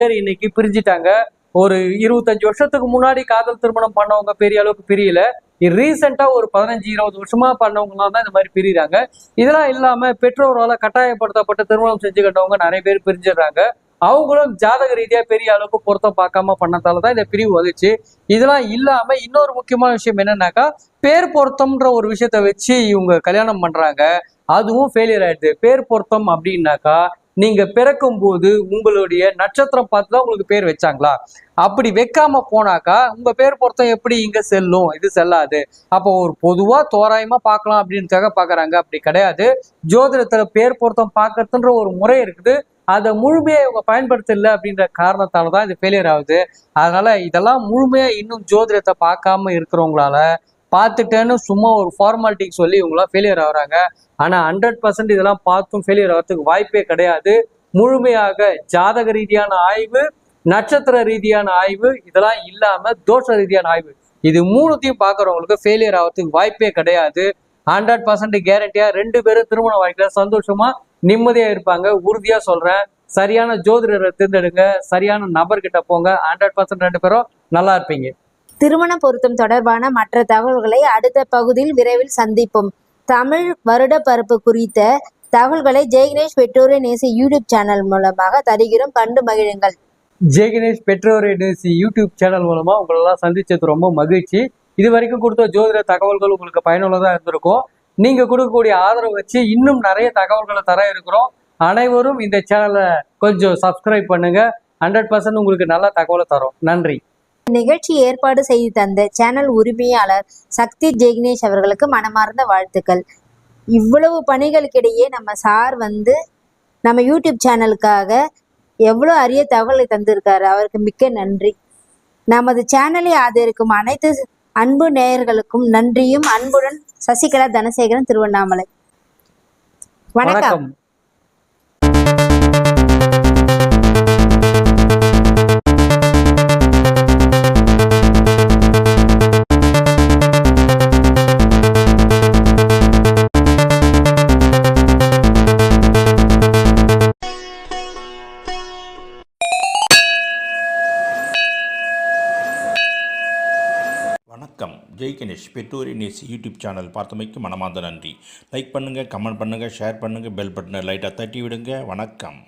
பேர் இன்னைக்கு பிரிஞ்சிட்டாங்க. ஒரு 25 வருஷத்துக்கு முன்னாடி காதல் திருமணம் பண்ணவங்க பெரிய அளவுக்கு பிரியல. ரீசெண்டா ஒரு 15, 20 வருஷமா பண்ணவங்கலாம் தான் இந்த மாதிரி பிரியிறாங்க. இதெல்லாம் இல்லாம பெற்றோரால கட்டாயப்படுத்தப்பட்டு திருமணம் செஞ்சுக்கிட்டவங்க நிறைய பேர் பிரிஞ்சிடுறாங்க. அவங்களும் ஜாதக ரீதியா பெரிய அளவுக்கு பொருத்தம் பார்க்காம பண்ணதாலதான் இந்த பிரிவு வந்துச்சு. இதெல்லாம் இல்லாம இன்னொரு முக்கியமான விஷயம் என்னன்னாக்கா, பேர் பொருத்தம்ன்ற ஒரு விஷயத்த வச்சு இவங்க கல்யாணம் பண்றாங்க. அதுவும் ஃபெயிலியர் ஆயிடுது. பேர் பொருத்தம் அப்படின்னாக்கா, நீங்க பிறக்கும் போது உங்களுடைய நட்சத்திரம் பார்த்துதான் உங்களுக்கு பேர் வச்சாங்களா? அப்படி வைக்காம போனாக்கா உங்க பேர் பொருத்தம் எப்படி இங்க செல்லும்? இது செல்லாது. அப்போ ஒரு பொதுவா தோராயமா பார்க்கலாம் அப்படின்றதுக்காக பாக்குறாங்க. அப்படி கிடையாது. ஜோதிடத்துல பேர் பொருத்தம் பார்க்கறதுன்ற ஒரு முறை இருக்குது. அதை முழுமையா இவங்க பயன்படுத்தல அப்படின்ற காரணத்தாலதான் இது ஃபெயிலியர் ஆகுது. அதனால இதெல்லாம் முழுமையா இன்னும் ஜோதிடத்தை பார்க்காம இருக்கிறவங்களால பார்த்துட்டேன்னு சும்மா ஒரு ஃபார்மாலிட்டிக்கு சொல்லி இவங்களாம் ஃபெயிலியர் ஆகுறாங்க. ஆனா 100% இதெல்லாம் பார்த்தும் ஃபெயிலியர் ஆகிறதுக்கு வாய்ப்பே கிடையாது. முழுமையாக ஜாதக ரீதியான ஆய்வு, நட்சத்திர ரீதியான ஆய்வு, இதெல்லாம் இல்லாம தோஷ ரீதியான ஆய்வு, இது மூணுத்தையும் பார்க்கறவங்களுக்கு ஃபெயிலியர் ஆகிறதுக்கு வாய்ப்பே கிடையாது. 100% கேரண்டியா 2 பேரும் திருமண வாழ்க்கையில சந்தோஷமா நிம்மதியா இருப்பாங்க. உறுதியா சொல்றேன். சரியான ஜோதிடரை தேர்ந்தெடுங்க, சரியான நபர்கிட்ட போங்க. 100% 2 பேரும் நல்லா இருப்பீங்க. திருமண பொருத்தம் தொடர்பான மற்ற தகவல்களை அடுத்த பகுதியில் விரைவில் சந்திப்போம். தமிழ் வருட பரப்பு குறித்த தகவல்களை ஜெய்கணேஷ் பெற்றோரை நேசி யூடியூப் சேனல் மூலமாக தருகிறோம். கண்டு மகிழுங்கள். ஜெய்கணேஷ் பெற்றோரை நேசி யூடியூப் சேனல் மூலமா உங்களெல்லாம் சந்திச்சது ரொம்ப மகிழ்ச்சி. இது வரைக்கும் கொடுத்த ஜோதிட தகவல்கள் உங்களுக்கு பயனுள்ளதா இருந்திருக்கும். நீங்க கொடுக்கக்கூடிய ஆதரவு வச்சு இன்னும் நிறைய தகவல்களை தர இருக்கிறோம். அனைவரும் இந்த சேனலை கொஞ்சம் சப்ஸ்கிரைப் பண்ணுங்க. 100% உங்களுக்கு நல்ல தகவலை தரும். நன்றி. நிகழ்ச்சி ஏற்பாடு செய்து தந்த சேனல் உரிமையாளர் சக்தி ஜெய்கணேஷ் அவர்களுக்கு மனமார்ந்த வாழ்த்துக்கள். இவ்வளவு பணிகளுக்கிடையே நம்ம சார் நம்ம யூடியூப் சேனலுக்காக எவ்வளோ அரிய தகவலை தந்திருக்காரு. அவருக்கு மிக்க நன்றி. நமது சேனலை ஆதரிக்கும் அனைத்து அன்பு நேயர்களுக்கும் நன்றியும். அன்புடன் சசிகலா தனசேகரன், திருவண்ணாமலை. வணக்கம். வணக்கம். ஜெய்கணேஷ் பெற்றோரை நேசி யூடியூப் சேனல் பார்த்தமைக்கு மனமார்ந்த நன்றி. லைக் பண்ணுங்கள், கமெண்ட் பண்ணுங்கள், ஷேர் பண்ணுங்கள், பெல் பட்டனை லைட்டாக தட்டி விடுங்க. வணக்கம்.